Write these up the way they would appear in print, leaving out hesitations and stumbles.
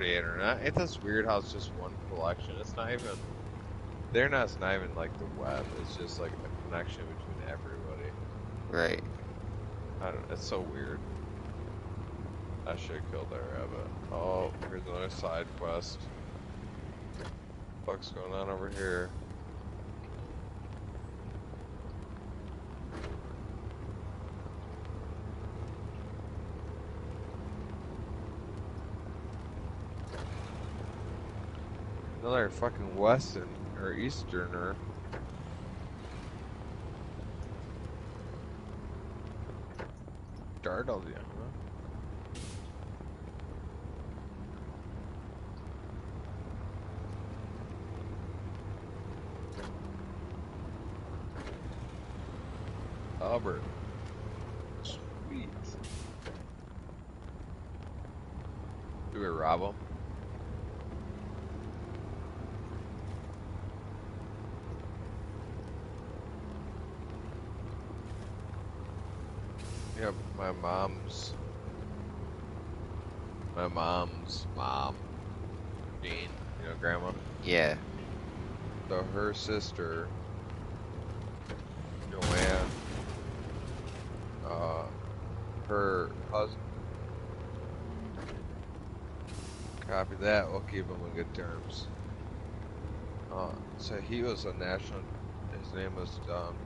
the internet. Ain't this weird how it's just one collection? It's not even. It's not even like the web. It's just like a connection between everybody. Right. I don't. It's so weird. I should have killed that rabbit. Oh, here's another side quest. What's going on over here? Another fucking Western or Easterner. Dardalia, huh? Albert. Sweet. Do we rob him? Yep, my mom's mom, Jean, you know, grandma. Yeah. So her sister, Joanne, her husband. Copy that. We'll keep him in good terms. So he was a national. His name was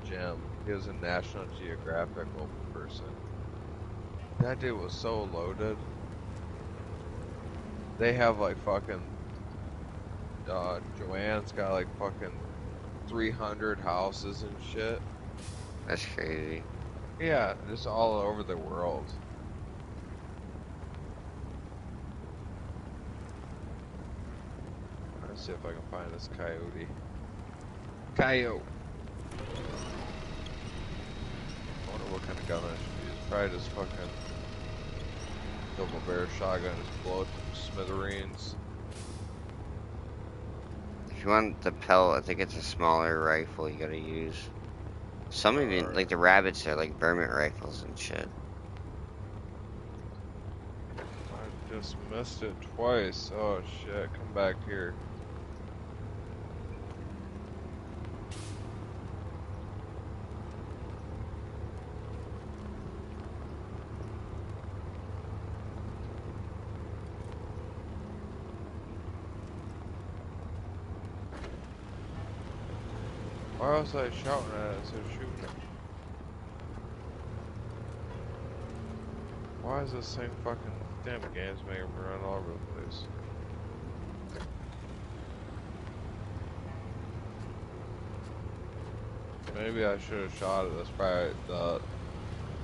Jim. He was a National Geographic person. That dude was so loaded. They have like fucking. Joanne's got like fucking 300 houses and shit. That's crazy. Yeah, just all over the world. Let's see if I can find this coyote. Coyote. I wonder what kind of gun I should use. Probably just fucking double barrel shotgun, just blow it to smithereens. If you want the pellet, I think it's a smaller rifle you gotta use. Some even, like the rabbits are like vermin rifles and shit. I just missed it twice. Oh shit, come back here. Why was I shouting at it instead of shooting? Why is this thing fucking damn games making me run all over the place? Maybe I should have shot it. That's probably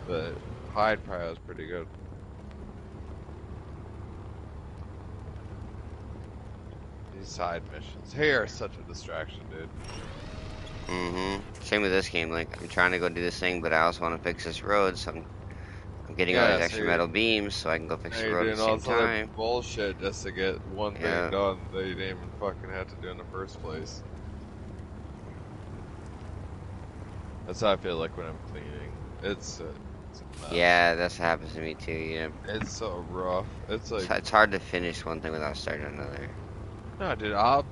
the hide probably was pretty good. These side missions here are such a distraction, dude. Same with this game. Like I'm trying to go do this thing, but I also want to fix this road, so I'm getting all these extra metal beams so I can go fix the road at the same time. Other bullshit just to get one thing done that you didn't even fucking have to do in the first place. That's how I feel like when I'm cleaning. It's a mess. Yeah, that's what happens to me too. Yeah. It's so rough. It's like it's hard to finish one thing without starting another. No, dude, I'll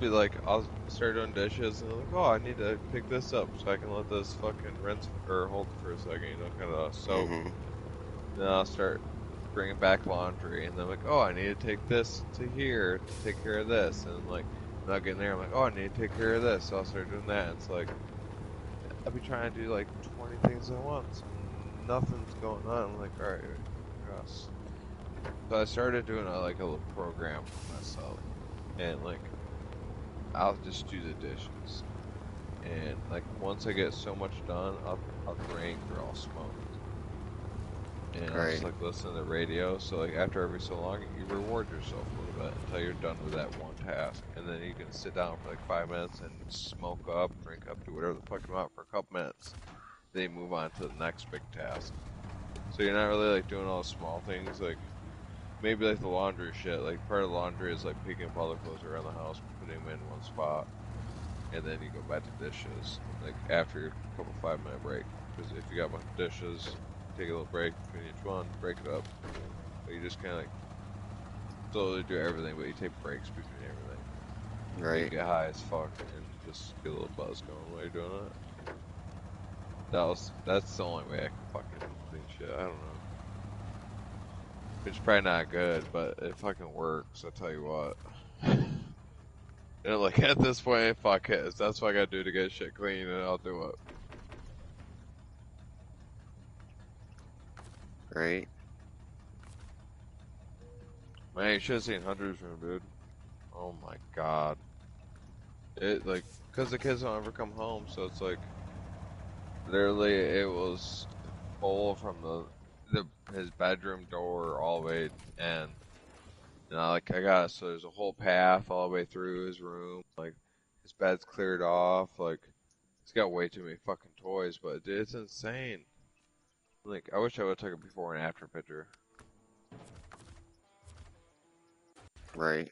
start doing dishes and I'm like, oh, I need to pick this up so I can let this fucking rinse or hold it for a second, you know, kind of soak. Then I'll start bringing back laundry, and then I'm like, oh, I need to take this to here to take care of this, and like, when I get in there, I'm like, oh, I need to take care of this, so I'll start doing that. And it's like, I'll be trying to do like 20 things at once, and nothing's going on. I'm like, all right, gosh. So I started doing a little program for myself. And like, I'll just do the dishes, and like once I get so much done, I'll drink or I'll smoke, and I'll just like listen to the radio. So like after every so long, you reward yourself a little bit until you're done with that one task, and then you can sit down for like 5 minutes and smoke up, drink up, do whatever the fuck you want for a couple minutes. Then you move on to the next big task. So you're not really like doing all the small things like. Maybe like the laundry shit, like part of the laundry is like picking up all the clothes around the house, putting them in one spot, and then you go back to dishes, like after a couple 5-minute break. Because if you got a bunch of dishes, take a little break between each one, break it up. But you just kind of like slowly do everything, but you take breaks between everything. You Right. get high as fuck and just get a little buzz going while you're doing it. That's the only way I can fucking clean shit. I don't know. It's probably not good, but it fucking works. I tell you what. And like at this point, fuck it. If that's what I gotta do to get shit clean, and I'll do it. Right. Man, you should have seen Hunter's room, dude. Oh my god. It like, cause the kids don't ever come home, so it's like, literally, it was full from the his bedroom door all the way in. Like I got so there's a whole path all the way through his room. Like his bed's cleared off. Like he's got way too many fucking toys, but dude, it's insane. Like I wish I would have took a before and after picture. Right.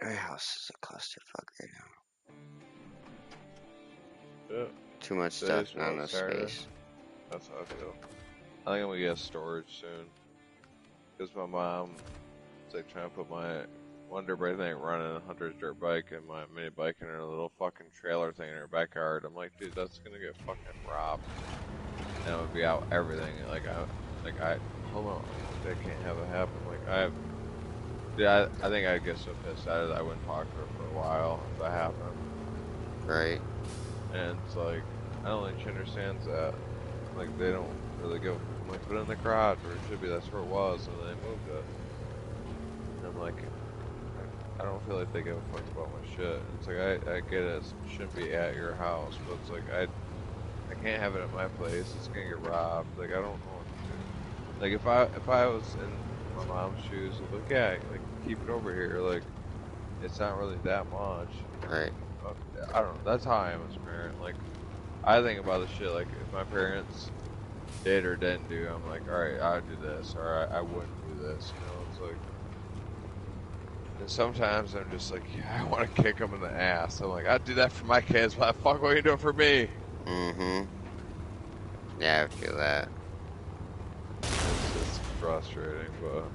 Our house is a clusterfuck right now. Yeah. Too much stuff, Today's not what, enough Saturday? space. That's how I feel. I think I'm gonna get storage soon. Cause my mom is like trying to put my Wonder Bread thing running Hunter's dirt bike and my mini bike in her little fucking trailer thing in her backyard. I'm like, dude, that's gonna get fucking robbed. And it would be out everything. Hold on, that can't have it happen. I think I'd get so pissed at it I wouldn't talk to her for a while if that happened. Right. And it's like, I don't think she understands that. Like, they don't really go, like, put it in the garage where it should be, that's where it was, and they moved it. And I'm like, I don't feel like they give a fuck about my shit. It's like, I get it, it shouldn't be at your house, but it's like, I can't have it at my place, it's gonna get robbed. Like, I don't know what to do. Like, if I was in my mom's shoes, like, yeah, like, keep it over here, like, it's not really that much. Right. I don't know, that's how I am as a parent. Like, I think about the shit, like, if my parents did or didn't do, I'm like, alright, I would do this, or I wouldn't do this, you know, it's like, and sometimes I'm just like, yeah, I want to kick them in the ass. I'm like, I'd do that for my kids, but fuck, what are you doing for me? Mm-hmm. Yeah, I feel that. It's just frustrating, but...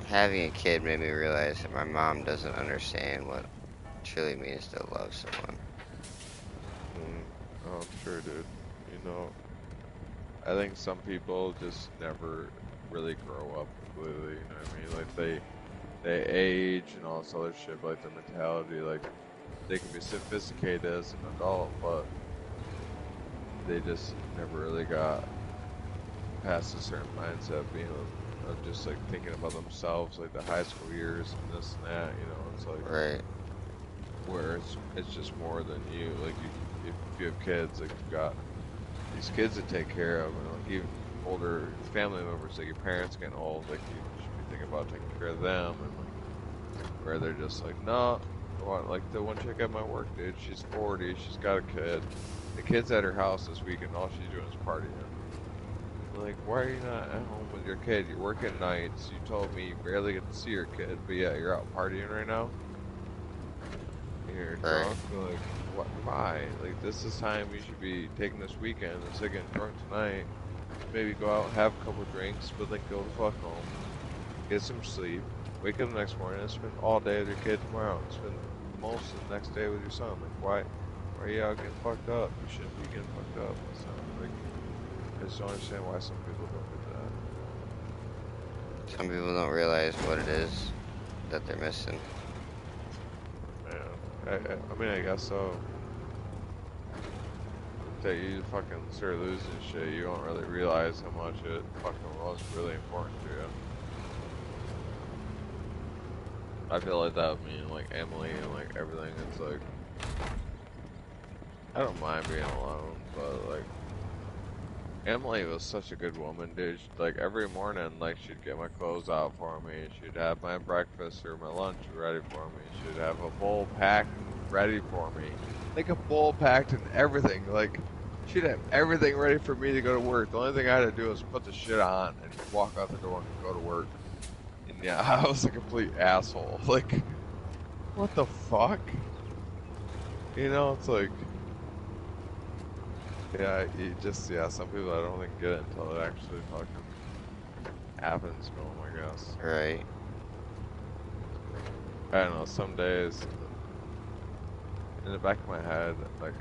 Having a kid made me realize that my mom doesn't understand what it truly means to love someone. Oh, I'm sure, dude. You know, I think some people just never really grow up completely, you know what I mean? Like, they age and all this other shit, but like their mentality, like, they can be sophisticated as an adult, but they just never really got past a certain mindset of being of just like thinking about themselves, like the high school years and this and that, you know, it's like, Right. where it's just more than you, like, if you have kids, like, you've got these kids to take care of, and like even older family members, like your parents getting old, like you should be thinking about taking care of them, and like where they're just like, no, like the one chick at my work, dude, she's 40, she's got a kid, the kid's at her house this weekend, all she's doing is partying. Like, why are you not at home with your kid? You're working nights. You told me you barely get to see your kid, but yeah, you're out partying right now. You're drunk. Like, what? Why? Like, this is time you should be taking this weekend instead of getting drunk tonight. Maybe go out and have a couple drinks, but then go the fuck home, get some sleep, wake up the next morning, and spend all day with your kid tomorrow. And spend most of the next day with your son. Like, why are you out getting fucked up? You shouldn't be getting fucked up. It's not, like, I just don't understand why some people don't do that. Some people don't realize what it is that they're missing. Man, I mean, I guess so. That you fucking start losing shit, you don't really realize how much it fucking was really important to you. I feel like that with me and like Emily and like everything. It's like, I don't mind being alone, but like, Emily was such a good woman, dude. Like every morning, like she'd get my clothes out for me. She'd have my breakfast or my lunch ready for me. She'd have a bowl packed and ready for me. Like a bowl packed and everything. Like she'd have everything ready for me to go to work. The only thing I had to do was put the shit on and walk out the door and go to work. And yeah, I was a complete asshole. Like, what the fuck? You know, it's like. Yeah, some people I don't think get it until it actually fucking happens to them, I guess. Right. I don't know. Some days, in the back of my head, like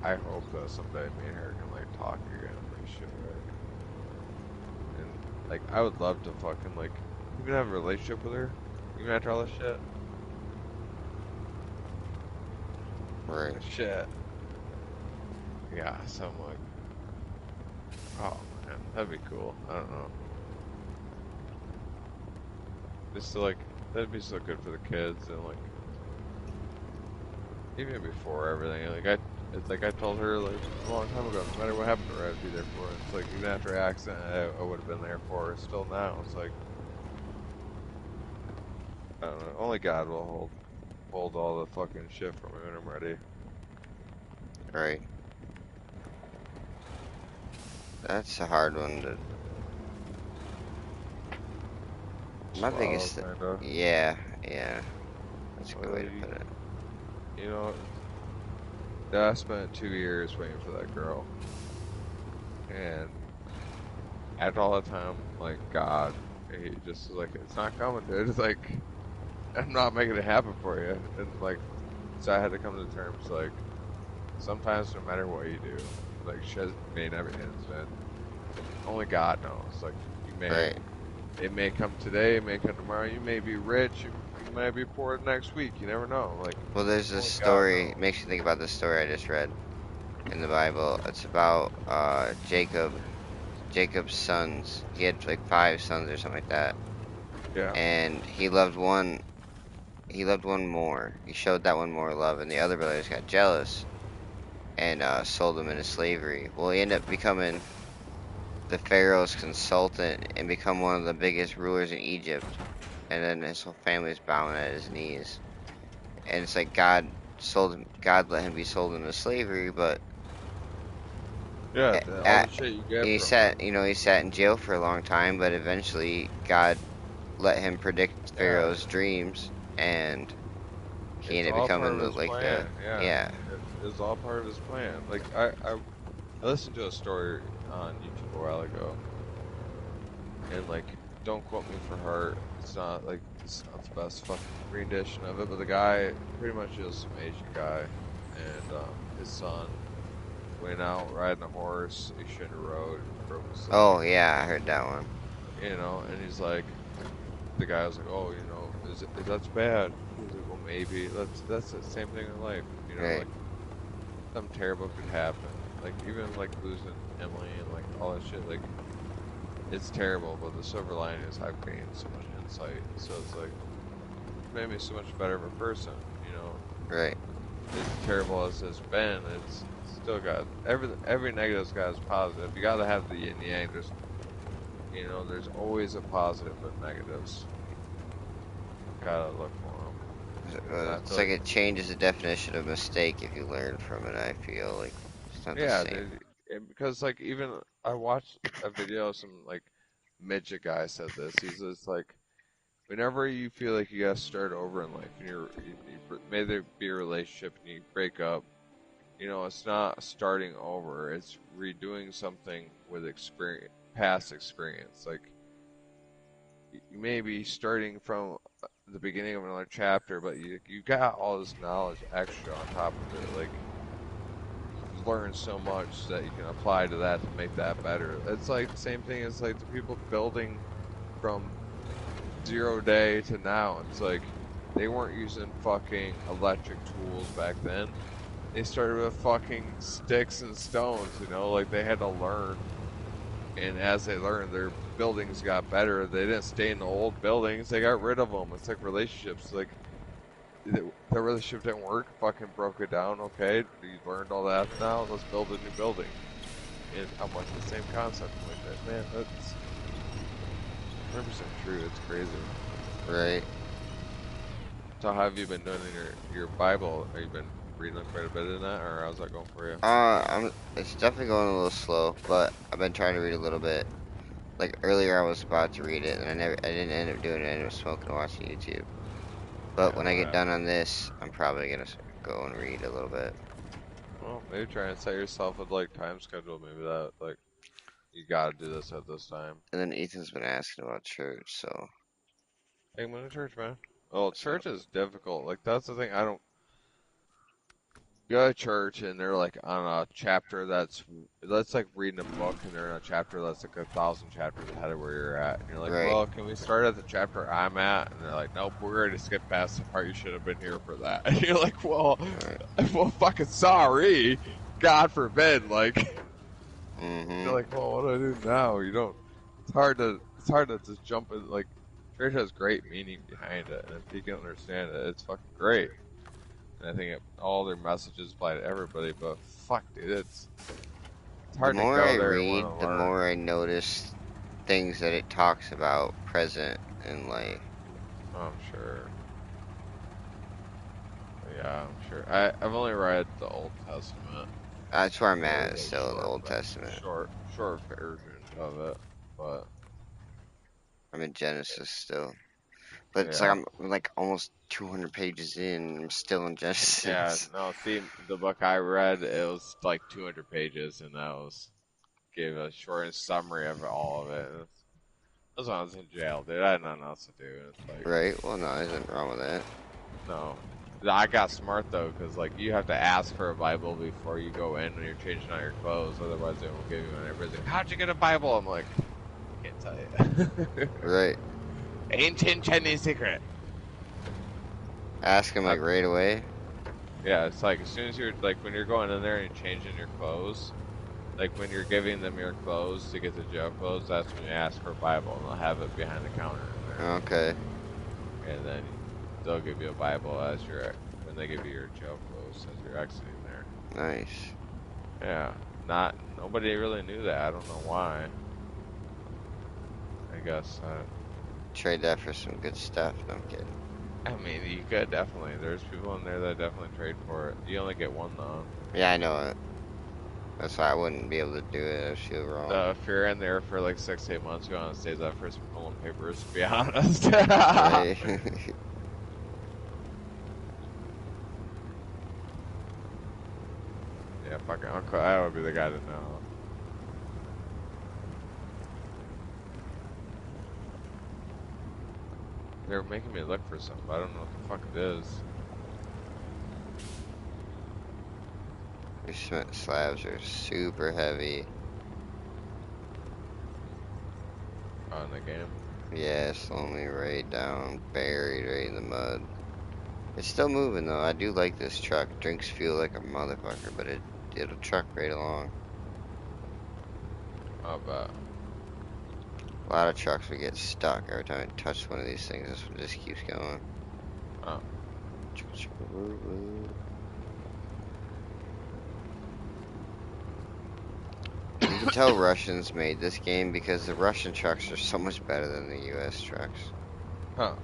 I hope that someday me and her can like talk again, like shit, right? And like I would love to fucking like even have a relationship with her, even after all this shit. Right. Shit. Yeah, so I'm like, oh man, that'd be cool. I don't know. Just to like, that'd be so good for the kids and like, even before everything. It's like I told her like a long time ago, no matter what happened to her, I'd be there for her. It's like even after her accident, I would have been there for her. Still now, it's like I don't know. Only God will hold all the fucking shit for me when I'm ready. Right. That's a hard one to. My Swallow, biggest. kinda. Yeah. Yeah. That's a good Well, way to put it. you know, I spent 2 years waiting for that girl, and after all that time, like God, he just was like, it's not coming, dude. It's like I'm not making it happen for you, and like, so I had to come to terms like, sometimes no matter what you do, like shit may never ends, man. Only God knows. Like you may, Right. it may come today, it may come tomorrow. You may be rich, you may be poor next week. You never know. Like Well, there's this only God story. knows. Makes you think about this story I just read in the Bible. It's about Jacob. Jacob's sons. He had like 5 sons or something like that, Yeah, and he loved one. He loved one more. He showed that one more love, and the other brothers got jealous and sold him into slavery. Well, he ended up becoming the Pharaoh's consultant and become one of the biggest rulers in Egypt. And then his whole family's bowing at his knees. And it's like God let him be sold into slavery, but yeah. All the at, shit you get he from it. sat, he sat in jail for a long time, but eventually God let him predict Yeah, Pharaoh's dreams, and he it's ended up all part becoming of the his like the plan. Yeah, yeah. it's all part of his plan. Like I listened to a story on YouTube a while ago, and like, don't quote me for heart. It's not like it's not the best fucking rendition of it, but the guy pretty much is some Asian guy, and his son went out riding a horse. He shouldn't have rode, broke his leg. Oh yeah, I heard that one. And he's like, the guy was like, oh, is that's bad? He's like, well, maybe that's the same thing in life, Right, like something terrible could happen, like even like losing Emily and like all that shit, like it's terrible, but the silver lining is I've gained so much insight. So it's like made me so much better of a person. You know, right, as terrible as it's been, it's still got every negative's got its positive. You got to have the yin yang. There's always a positive in negatives. Gotta look for them. And I it's feel like like, it changes the definition of mistake if you learn from it. I feel like it's not the yeah, same. because like even I watched a video, some like midget guy said this. He's just like, whenever you feel like you gotta start over in life, and may there be a relationship and you break up, it's not starting over. It's redoing something with past experience. Like you may be starting from the beginning of another chapter, but you got all this knowledge extra on top of it. Like you've learned so much that you can apply to that to make that better. It's like the same thing as like the people building from 0 day to now. It's like they weren't using fucking electric tools back then. They started with fucking sticks and stones, like they had to learn. And as they learned, their buildings got better. They didn't stay in the old buildings. They got rid of them. It's like relationships. Like the relationship didn't work. Fucking broke it down. Okay, you learned all that. Now let's build a new building. And I'm like the same concept. I'm like that, man. That's 100% true. It's crazy. Right. So how have you been doing in your Bible? Have you been reading quite a bit in that, or how's that going for you? It's definitely going a little slow, but I've been trying to read a little bit. Like earlier, I was about to read it, and I didn't end up doing it. I ended up smoking and watching YouTube. But Yeah, when I what get done happened? on this, I'm probably gonna go and read a little bit. Well, maybe try and set yourself a like time schedule. Maybe that like you gotta do this at this time. And then Ethan's been asking about church, so Hey, I'm going to church, man. Well, so church is difficult. Like, that's the thing. I don't go to church and they're like on a chapter that's like reading a book and they're in a chapter that's like 1,000 chapters ahead of where you're at. And you're like, right, well, can we start at the chapter I'm at? And they're like, nope, we're going to skip past the part you should have been here for that. And you're like, well, right. well, fucking sorry. God forbid. Like, you're Mm-hmm. like, well, what do I do now? You don't. It's hard to just jump in. Like, church has great meaning behind it, and if you can understand it, it's fucking great. And I think all their messages apply to everybody. But fuck, dude, it's The hard to more I go there and want read, to the learn. more I notice things that it talks about present in life. Oh, I'm sure. Yeah, I'm sure. I've only read the Old Testament, That's where I'm or at, is the still in the Old Testament. short version of it. But I'm in Genesis still. But it's like yeah, I'm like almost 200 pages in, I'm still in yeah. Genesis. No, see, the book I read, it was like 200 pages, and that was gave a short summary of all of it. That was when I was in jail, dude. I had nothing else to do. It's like, Right? Well, no, there's nothing wrong with that. no. I got smart though, because like you have to ask for a Bible before you go in when you're changing out your clothes. Otherwise, they won't give you one. Everybody's like, "How'd you get a Bible?" I'm like, "Can't tell you." Right. Ancient Chinese secret. Ask him I, like right away. yeah, it's like as soon as you're like when you're going in there and you're changing your clothes, like when you're giving them your clothes to get the jail clothes, that's when you ask for a Bible, and they'll have it behind the counter in there. Okay. And then they'll give you a Bible as you're when they give you your jail clothes as you're exiting there. Nice. Yeah, not nobody really knew that. I don't know why. I guess. Trade that for some good stuff. No, I'm kidding. I mean, you could definitely. There's people in there that definitely trade for it. You only get one though. Yeah, I know it. That's why I wouldn't be able to do it. I feel wrong. If you're in there for like 6 to 8 months, you want to stay there for some pulling papers. To be honest. Right. Yeah, fucking Uncle. I would be the guy to know. They're making me look for something. But I don't know what the fuck it is. These cement slabs are super heavy. Oh, in the game. Yeah, slowly right down, buried right in the mud. It's still moving though. I do like this truck. Drinks fuel like a motherfucker, but it'll truck right along. I bet. A lot of trucks would get stuck every time I touch one of these things. This one just keeps going. Oh. You can tell Russians made this game because the Russian trucks are so much better than the US trucks. Huh.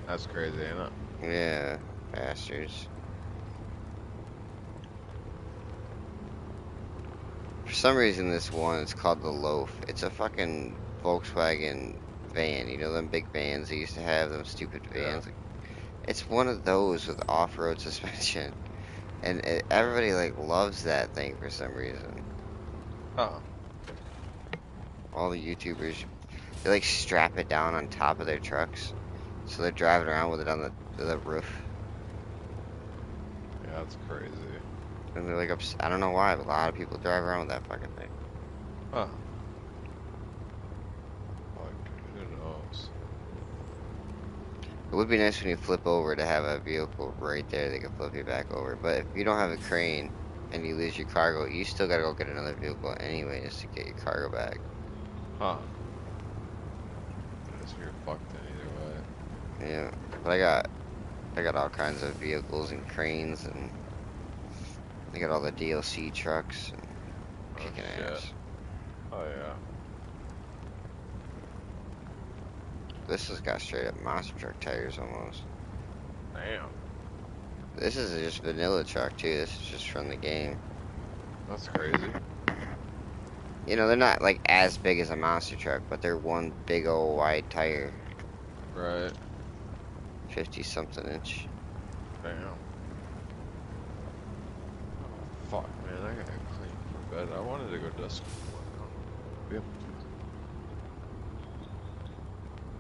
That's crazy, ain't it? Yeah, bastards. For some reason, this one, it's called the Loaf. It's a fucking Volkswagen van. You know them big vans they used to have, them stupid Yeah. vans? It's one of those with off-road suspension. And everybody, like, loves that thing for some reason. Huh. All the YouTubers, they, like, strap it down on top of their trucks. So they're driving around with it on the roof. Yeah, that's crazy. And they're like, I don't know why, but a lot of people drive around with that fucking thing. Huh. Like, who knows? It would be nice when you flip over to have a vehicle right there that can flip you back over. But if you don't have a crane and you lose your cargo, you still gotta go get another vehicle anyways to get your cargo back. Huh. Guess you're fucked in either way. Yeah. But I got all kinds of vehicles and cranes, and I got all the DLC trucks and Oh kicking shit. ass. Oh yeah. This has got straight up monster truck tires almost. Damn. This is just vanilla truck too. This is just from the game. That's crazy. You know, they're not like as big as a monster truck, but they're one big old wide tire. Right. 50 something inch. Damn. Oh fuck, man. I gotta clean bed. I wanted to go desk. Yep.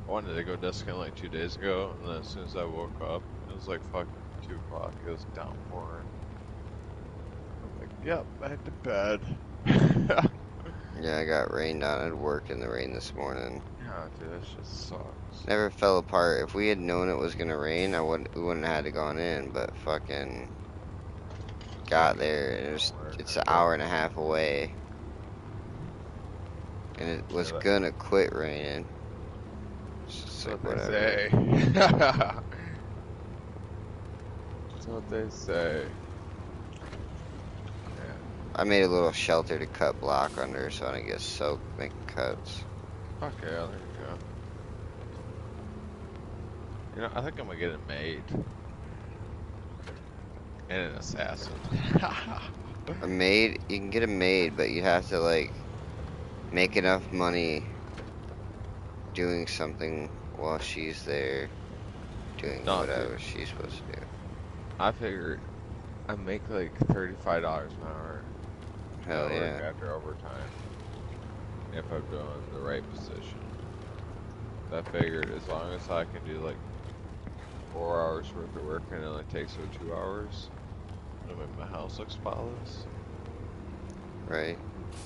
I wanted to go desking like 2 days ago, and then as soon as I woke up, it was like fucking 2 o'clock. It was downpouring. I'm like, yep, back to bed. Yeah, I got rained on at work in the rain this morning. Yeah, dude, that shit sucks. Never fell apart. If we had known it was gonna rain, we wouldn't have had to gone in. But fucking got there, and it's an hour and a half away, and it was gonna quit raining. It's like, whatever. That's what they say. I made a little shelter to cut block under so I don't get soaked making cuts. Okay, there you go. You know, I think I'm gonna get it made. And an assassin. A maid? You can get a maid, but you have to, like, make enough money doing something while she's there doing whatever she's supposed to do. I figured I'd make like $35 an hour. Hell yeah. After overtime. If I'm doing the right position. I figured as long as I can do like 4 hours worth of work and it only takes her 2 hours, to make my house look spotless. Right.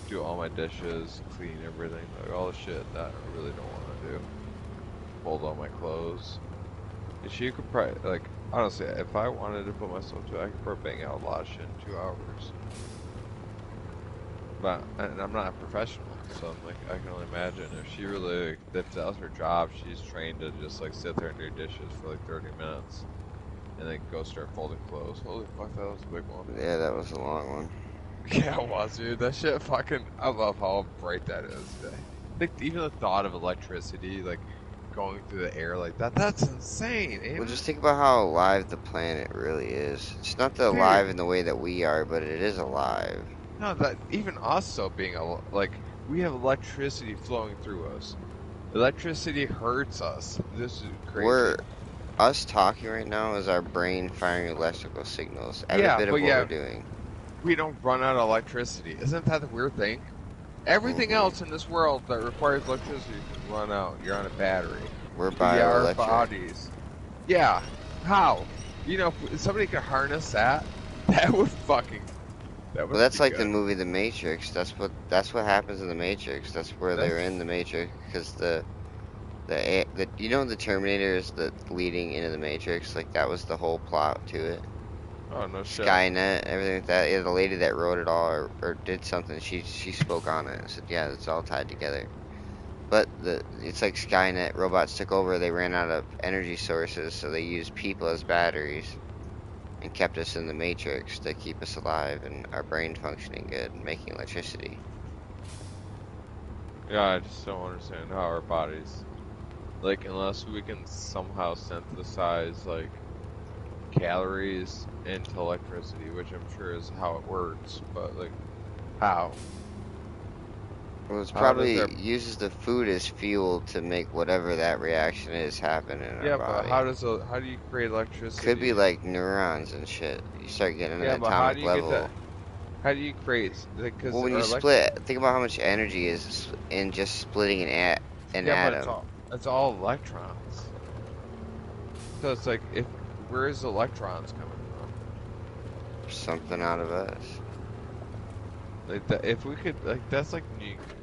Do all my dishes, clean everything, like all the shit that I really don't want to do. Fold all my clothes. And she could probably, like, honestly, if I wanted to put myself to it, I could probably bang out a lot of shit in 2 hours. But, and I'm not a professional, so I'm like, I can only imagine if she really, like, that's her job, she's trained to just, like, sit there and do dishes for, like, 30 minutes. And then go start folding clothes. Holy fuck, that was a big one. Yeah, that was a long one. Yeah, it was, dude. That shit fucking, I love how bright that is. Like, even the thought of electricity, like, going through the air like that, that's insane, ain't Well, it? just think about how alive the planet really is. It's not the alive in the way that we are, but it is alive. No, that, even us, though, being, like, we have electricity flowing through us. Electricity hurts us. This is crazy. Us talking right now is our brain firing electrical signals. Every bit of what we're doing. We don't run out of electricity. Isn't that the weird thing? Everything else in this world that requires electricity can run out. You're on a battery. We're bioelectric. Our bodies. Yeah. How? You know, if somebody could harness that, that would fucking. That would well, that's like good. the movie The Matrix. That's what happens in The Matrix. That's where they're in The Matrix because the you know the Terminator is the leading into the Matrix. Like that was the whole plot to it. Oh no shit. Skynet, everything like that. Yeah, the lady that wrote it all or did something, she spoke on it and said, yeah, it's all tied together. But it's like Skynet, robots took over, they ran out of energy sources, so they used people as batteries and kept us in the Matrix to keep us alive and our brain functioning good and making electricity. Yeah, I just don't understand how our bodies, like, unless we can somehow synthesize, like, calories into electricity, which I'm sure is how it works, but, like, how? Well, it's probably uses the food as fuel to make whatever that reaction is happen in our body. Yeah, but how do you create electricity? Could be like neurons and shit. You start getting an atomic level. How do you create? Like, well, when you split, think about how much energy is in just splitting an atom. But it's all electrons. So it's like, where is electrons coming from? Something out of us. Like that, if we could, like, that's like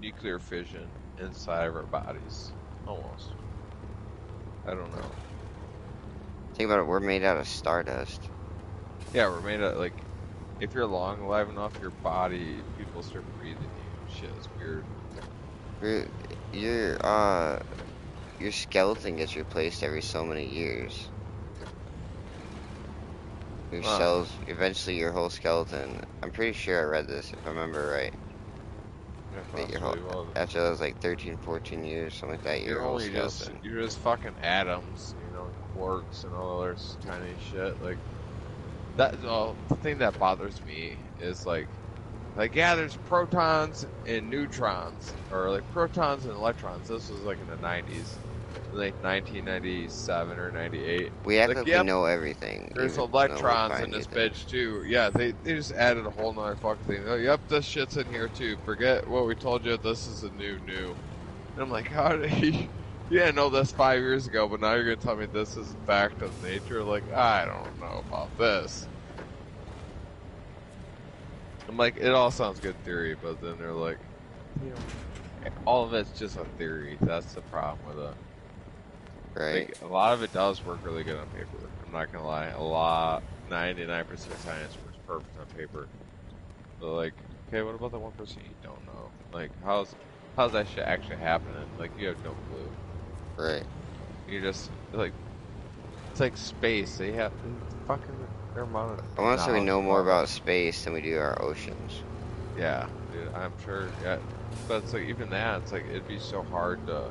nuclear fission inside of our bodies, almost. I don't know. Think about it. We're made out of stardust. Yeah, we're made out, like, if you're long alive enough, your body, people start breathing you. Shit, it's weird. Your skeleton gets replaced every so many years. Your cells, eventually your whole skeleton. I'm pretty sure I read this, if I remember right. After that was like 13, 14 years, something like that, your whole skeleton. You're just fucking atoms, you know, quarks and all other tiny shit. Like, the thing that bothers me is like, yeah, there's protons and neutrons, or like protons and electrons. This was like in the 90s. like 1997 or 98. We act Like, like we yep, know everything, there's even though we electrons in find new this things. bitch too. Yeah, they just added a whole nother fucking thing. Oh, yep, this shit's in here too. Forget what we told you. This is a new. And I'm like, how did he? You didn't know this 5 years ago, but now you're gonna tell me this is a fact of nature? Like, I don't know about this. I'm like, it all sounds good in theory, but then they're like, you know, all of it's just a theory. That's the problem with it. Right? Like, a lot of it does work really good on paper. I'm not gonna lie. A lot, 99% of science works perfect on paper. But like, okay, what about the 1% you don't know? Like, how's that shit actually happening? Like, you have no clue. Right. You're just like, it's like space. They have fucking their amount of I want to say we knowledge know more about it. about space than we do our oceans. Yeah, dude, I'm sure. Yeah, but it's like even that. It's like it'd be so hard to.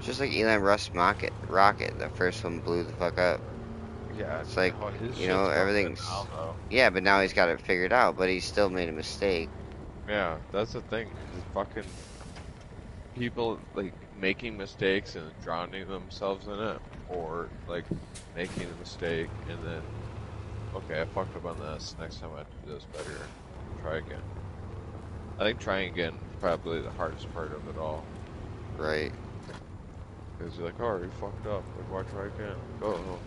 Just like Elon Musk's rocket, the first one blew the fuck up. Yeah, It's like, oh, his you know, shit's real good now everything's, though. yeah, but now he's got it figured out, but he still made a mistake. Yeah, that's the thing. Is fucking people like making mistakes and drowning themselves in it, or like making a mistake and then okay, I fucked up on this. Next time I have to do this better. Try again. I think trying again is probably the hardest part of it all. Right. Because you're like, oh, you fucked up. Like, why try again? Like, oh,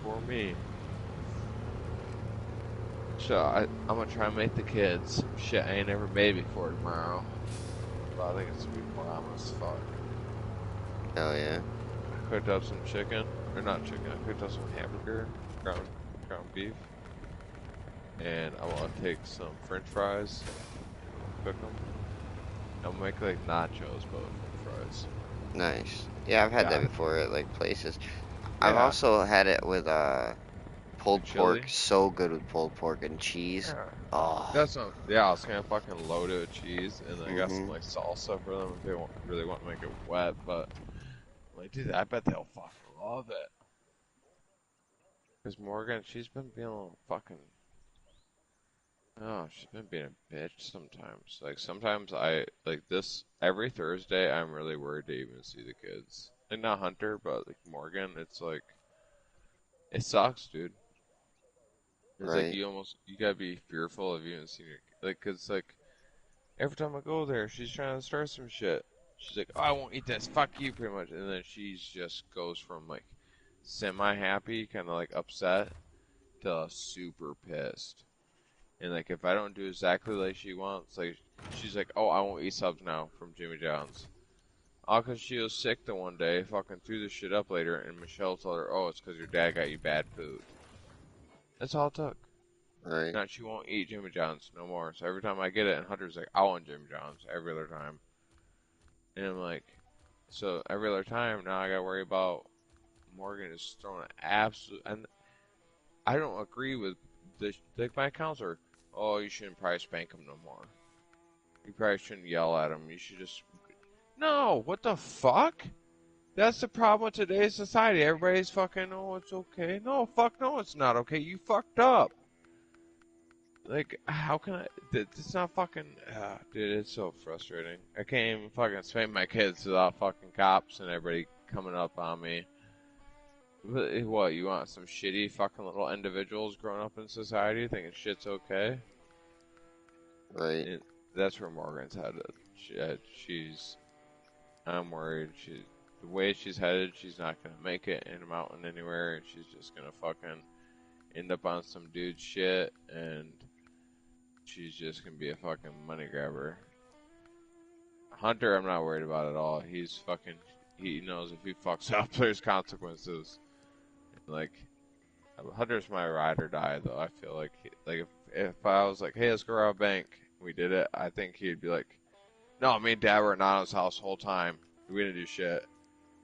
for me. So I'm gonna try and make the kids some shit I ain't never made before tomorrow. But I think it's gonna be bomb as fuck. Hell yeah. I cooked up some chicken, or not chicken. I cooked up some hamburger, ground beef, and I want to take some French fries, cook them. I'm gonna make like nachos, but with French fries. Nice. Yeah, I've had that Yeah, before at like places. I've yeah. also had it with Like pulled pork. chili. So good with pulled pork and cheese. Yeah. Oh. That's not. Yeah, I was gonna fucking load it with cheese, and I got some Mhm. like salsa for them if they really want to make it wet. But I'm like, dude, I bet they'll fucking love it. Cause Morgan, she's been being a little fucking. Oh, she's been being a bitch sometimes. Like sometimes I like this every Thursday. I'm really worried to even see the kids. Like not Hunter, but like Morgan. It's like it sucks, dude. It's like Right. you gotta be fearful of even seeing your like, cause like every time I go there, she's trying to start some shit. She's like, "Oh, I won't eat this. Fuck you," pretty much. And then she just goes from like semi-happy, kind of like upset, to super pissed. And like, if I don't do exactly like she wants, like she's like, "Oh, I won't eat subs now from Jimmy John's." All because she was sick the one day, fucking threw the shit up later, and Michelle told her, "Oh, it's because your dad got you bad food." That's all it took. Right. Now she won't eat Jimmy John's no more. So every time I get it, and Hunter's like, "I want Jimmy John's" every other time. And I'm like, so every other time now I gotta worry about Morgan is throwing an absolute. And I don't agree with the like my counselor. Oh, you shouldn't probably spank him no more. You probably shouldn't yell at him. You should just no. What the fuck? That's the problem with today's society. Everybody's fucking. Oh, it's okay. No, fuck no, it's not okay. You fucked up. Like, how can I? It's not fucking. Dude, it's so frustrating. I can't even fucking spank my kids without fucking cops and everybody coming up on me. What, you want some shitty fucking little individuals growing up in society thinking shit's okay? Right. And that's where Morgan's headed. She's. I'm worried. The way she's headed, she's not gonna make it in a mountain anywhere, and she's just gonna fucking end up on some dude shit, and she's just gonna be a fucking money grabber. Hunter, I'm not worried about at all. He's fucking. He knows if he fucks up, there's consequences. Like, Hunter's my ride or die, though. I feel like, if I was like, hey, let's go rob a bank, we did it, I think he'd be like, no, me and Dad were at Nano's house the whole time. We didn't do shit.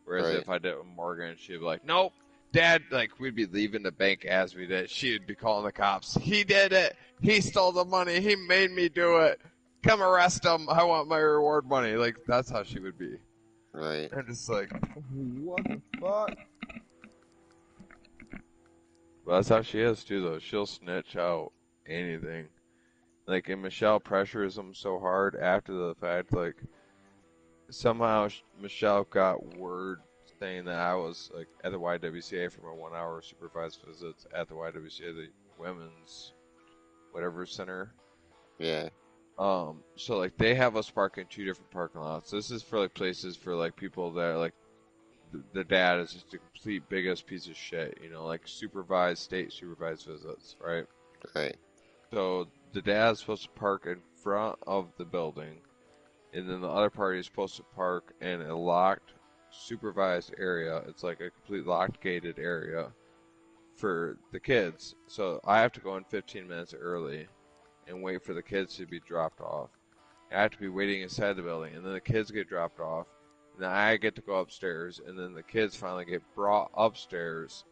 Whereas Right. if I did it with Morgan, she'd be like, nope, Dad, like, we'd be leaving the bank as we did. She'd be calling the cops. He did it. He stole the money. He made me do it. Come arrest him. I want my reward money. Like, that's how she would be. Right. And just like, what the fuck? Well, that's how she is too, though. She'll snitch out anything. Like, and Michelle pressures him so hard after the fact. Like, somehow Michelle got word saying that I was like at the YWCA for my 1 hour supervised visits at the YWCA, the women's whatever center. Yeah. So like they have us park in 2 different parking lots. This is for like places for like people that are like the dad is just a complete biggest piece of shit, you know, like supervised state supervised visits, right? Right. So the dad is supposed to park in front of the building, and then the other party is supposed to park in a locked, supervised area. It's like a complete locked, gated area for the kids. So I have to go in 15 minutes early and wait for the kids to be dropped off. I have to be waiting inside the building, and then the kids get dropped off, and then I get to go upstairs, and then the kids finally get brought upstairs,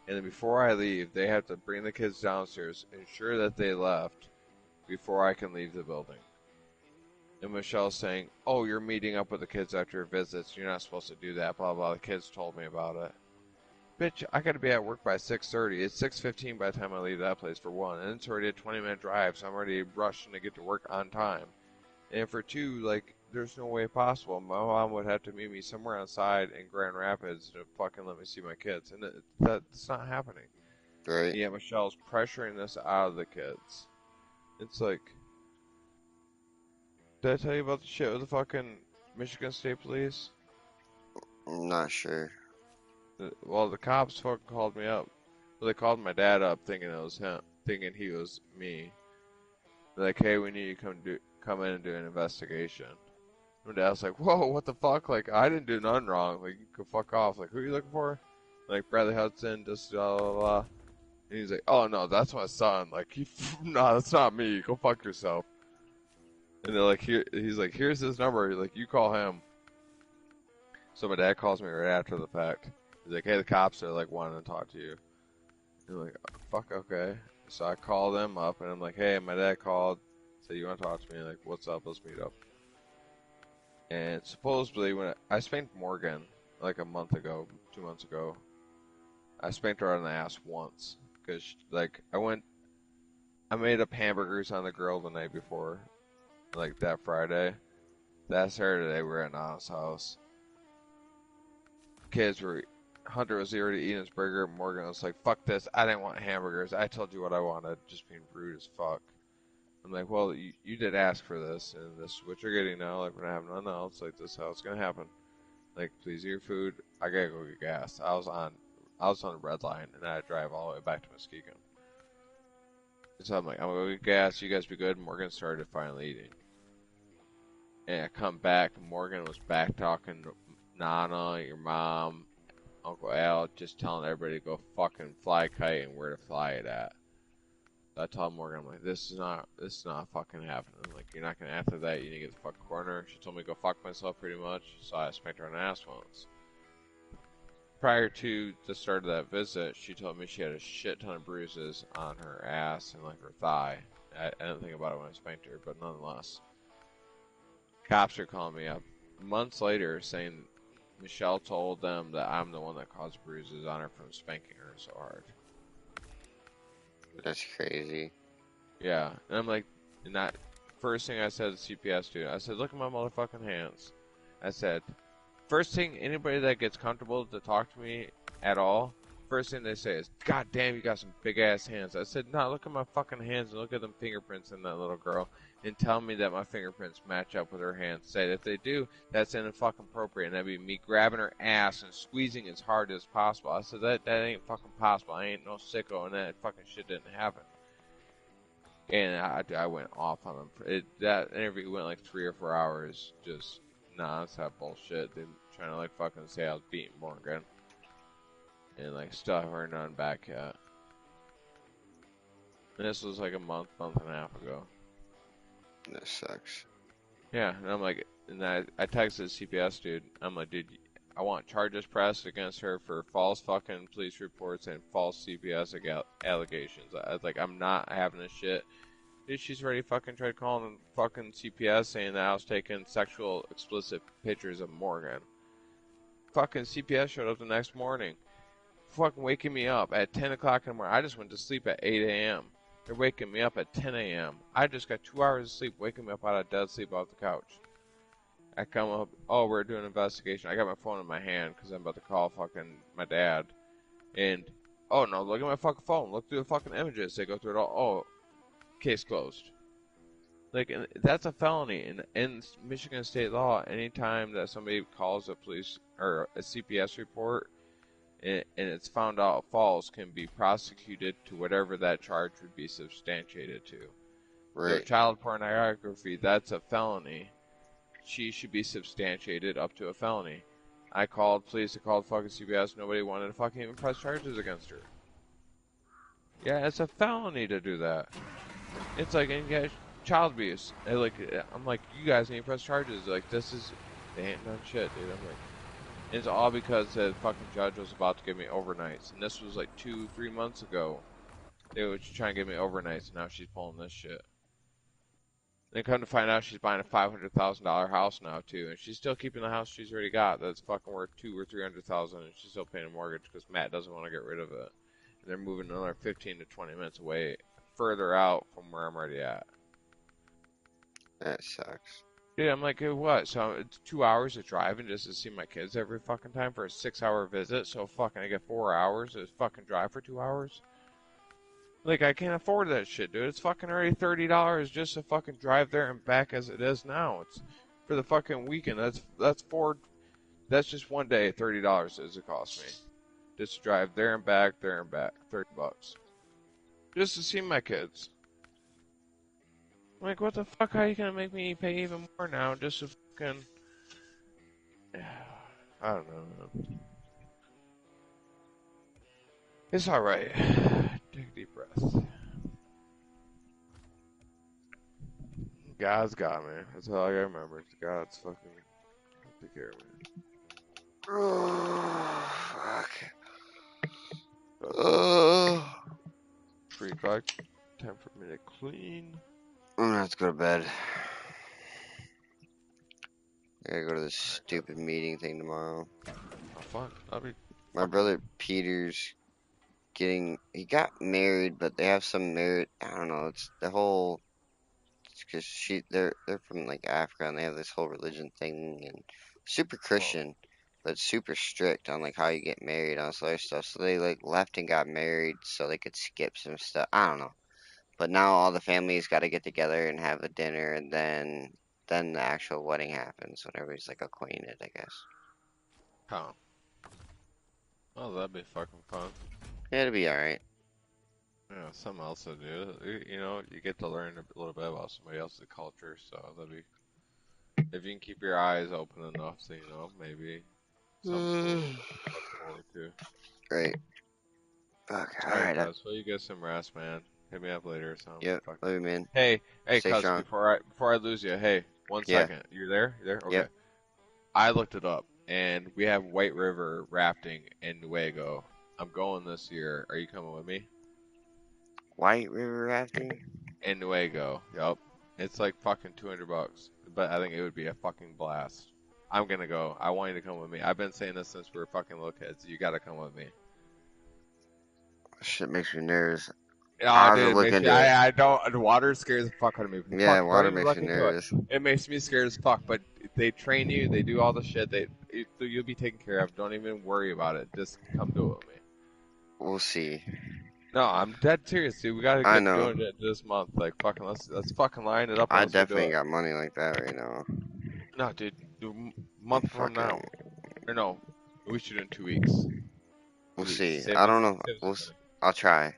and then before I leave, they have to bring the kids downstairs, ensure that they left before I can leave the building. And Michelle's saying, "Oh, you're meeting up with the kids after your visits. You're not supposed to do that." Blah blah. The kids told me about it. Bitch, I gotta be at work by 6:30. It's 6:15 by the time I leave that place for one, and it's already a 20-minute drive, so I'm already rushing to get to work on time. And for two, like, there's no way possible. My mom would have to meet me somewhere outside in Grand Rapids to fucking let me see my kids, and that's not happening. Right. Yeah, Michelle's pressuring this out of the kids. It's like, did I tell you about the shit with the fucking Michigan State Police? I'm not sure. Well, the cops fucking called me up. Well, they called my dad up thinking it was him, thinking he was me. They're like, hey, we need you to come in and do an investigation. My dad's like, whoa, what the fuck? Like, I didn't do nothing wrong. Like, you can fuck off. Like, who are you looking for? Like, Bradley Hudson, just blah, blah, blah. And he's like, oh, no, that's my son. Like, no, that's not me. Go fuck yourself. And they're like, he's like, here's his number. Like, you call him. So my dad calls me right after the fact. He's like, hey, the cops are, like, wanting to talk to you. And I'm like, oh, fuck, okay. So I call them up, and I'm like, hey, my dad called. Said, you want to talk to me? Like, what's up? Let's meet up. And supposedly, when I spanked Morgan, like a month ago, 2 months ago, I spanked her on the ass once. Because, like, I made up hamburgers on the grill the night before, like that Friday. That Saturday, we were at Nana's house. Hunter was already eating his burger. Morgan was like, fuck this, I didn't want hamburgers. I told you what I wanted, just being rude as fuck. I'm like, well, you did ask for this, and this is what you're getting now. Like, we're not having nothing else. Like, this is how it's gonna happen. Like, please eat your food. I gotta go get gas. I was on the red line, and I had to drive all the way back to Muskegon. So I'm like, I'm gonna go get gas. You guys be good. Morgan started finally eating. And I come back, and Morgan was back talking to Nana, your mom, Uncle Al, just telling everybody to go fucking fly kite and where to fly it at. So I told Morgan, I'm like, this is not fucking happening. I'm like, you're not gonna after that, you need to get the fuck corner. She told me to go fuck myself pretty much, so I spanked her on the ass once. Prior to the start of that visit, she told me she had a shit ton of bruises on her ass and like her thigh. I didn't think about it when I spanked her, but nonetheless. Cops are calling me up months later saying Michelle told them that I'm the one that caused bruises on her from spanking her so hard. That's crazy. Yeah, and I'm like, and that first thing I said to CPS dude, I said, look at my motherfucking hands. I said, first thing anybody that gets comfortable to talk to me at all, first thing they say is, God damn, you got some big ass hands. I said, no, look at my fucking hands and look at them fingerprints in that little girl and tell me that my fingerprints match up with her hands. Say that if they do, that's fucking appropriate. And that'd be me grabbing her ass and squeezing as hard as possible. I said, that ain't fucking possible. I ain't no sicko, and that fucking shit didn't happen. And I went off on them. That interview went like 3 or 4 hours, just nonstop bullshit. They trying to like fucking say I was beating Morgan, and like still haven't heard none back yet. And this was like a month and a half ago. That sucks. Yeah, and I'm like, and I texted CPS dude. I'm like, dude, I want charges pressed against her for false fucking police reports and false CPS allegations. I was like, I'm not having this shit. Dude, she's already fucking tried calling fucking CPS saying that I was taking sexual explicit pictures of Morgan. Fucking CPS showed up the next morning. Fucking waking me up at 10 o'clock in the morning. I just went to sleep at 8 a.m. They're waking me up at 10 a.m. I just got 2 hours of sleep, waking me up out of dead sleep off the couch. I come up, oh, we're doing an investigation. I got my phone in my hand because I'm about to call fucking my dad. And, oh no, look at my fucking phone. Look through the fucking images. They go through it all. Oh, case closed. Like, and that's a felony. In Michigan state law, anytime that somebody calls a police or a CPS report and it's found out false, can be prosecuted to whatever that charge would be substantiated to. So Right. child pornography, that's a felony. She should be substantiated up to a felony. I called police, I called fucking CBS, nobody wanted to fucking even press charges against her. Yeah, it's a felony to do that. It's like, and yeah, child abuse. I'm like, you guys need to press charges. Like, they ain't done shit, dude. I'm like, it's all because the fucking judge was about to give me overnights. And this was like 2, 3 months ago. They were trying to give me overnights, and now she's pulling this shit. Then come to find out she's buying a $500,000 house now too, and she's still keeping the house she's already got. That's fucking worth $200,000 or $300,000, and she's still paying a mortgage because Matt doesn't want to get rid of it. And they're moving another 15 to 20 minutes away, further out from where I'm already at. That sucks. Dude, I'm like, what? So it's 2 hours of driving just to see my kids every fucking time for a 6-hour visit. So fucking I get 4 hours to fucking drive for 2 hours. Like, I can't afford that shit, dude. It's fucking already $30 just to fucking drive there and back as it is now. It's for the fucking weekend. That's just one day, $30 does it cost me. Just to drive there and back, $30. Just to see my kids. I'm like, what the fuck? How are you gonna make me pay even more now just to fucking... I don't know, man. It's alright. Take a deep breath. God's got me. That's all I gotta remember. God's fucking take care of me. Oh, fuck. But Oh. 3 o'clock. Time for me to clean. I'm gonna have to go to bed. I gotta go to this stupid meeting thing tomorrow. Oh, fun. I'll be My fucking... brother Peter's he got married, but they have some merit. I don't know. It's the whole, because they're from like Africa and they have this whole religion thing and super Oh, Christian, but super strict on like how you get married on this other stuff. So they like left and got married so they could skip some stuff. I don't know. But now all the families got to get together and have a dinner, and then the actual wedding happens when everybody's like acquainted, I guess. huh. Oh, that'd be fucking fun. Yeah, it'll be all right. Yeah, something else to do. You know, you get to learn a little bit about somebody else's culture, so that'd be... If you can keep your eyes open enough, so, you know, maybe something cool to look forward to. Great. Fuck. All Alright, right. cuz, well, you get some rest, man. Hit me up later or something. Yep. Fuck Love it. you, man. Hey, Stay cuz, strong. before I lose you, hey, one Yeah. second. You there? You there? Okay. Yep. I looked it up, and we have White River rafting in Nuevo. I'm going this year. Are you coming with me? White River rafting. In Nuevo. Yup. It's like fucking $200, but I think it would be a fucking blast. I'm gonna go. I want you to come with me. I've been saying this since we were fucking little kids. You gotta come with me. Shit makes me nervous. Oh, I'll have dude, to it look makes me. into it. I don't. The water scares the fuck out of me. Yeah, Fuck, don't water even makes look me into it. nervous. It makes me scared as fuck. But they train you. They do all the shit. You'll be taken care of. Don't even worry about it. Just come do it with me. We'll see. No, I'm dead serious, dude. We gotta I get know. doing it this month. Like fucking, let's fucking line it up and I let's go do definitely ain't it. got money like that right now. No, dude, do month from Fucking. now. Or no, we should do it in 2 weeks. We'll 2 weeks. see. Save I us, don't know. save us some money. I'll try.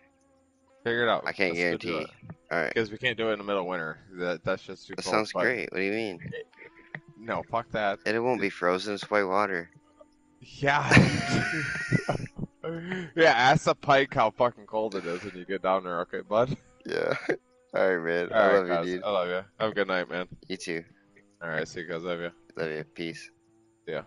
Figure it out. I can't Let's go do it. guarantee. All right. Because we can't do it in the middle of winter. That's just too That cold. sounds But great. What do you mean? no, fuck that. It won't be frozen. It's white water. Yeah. Yeah, ask the pike how fucking cold it is when you get down there, okay, bud? Yeah. All right, man. I Alright, love you, guys. dude. I love you. Have a good night, man. You too. Alright, see you guys. Love you. Love you. Peace. See ya.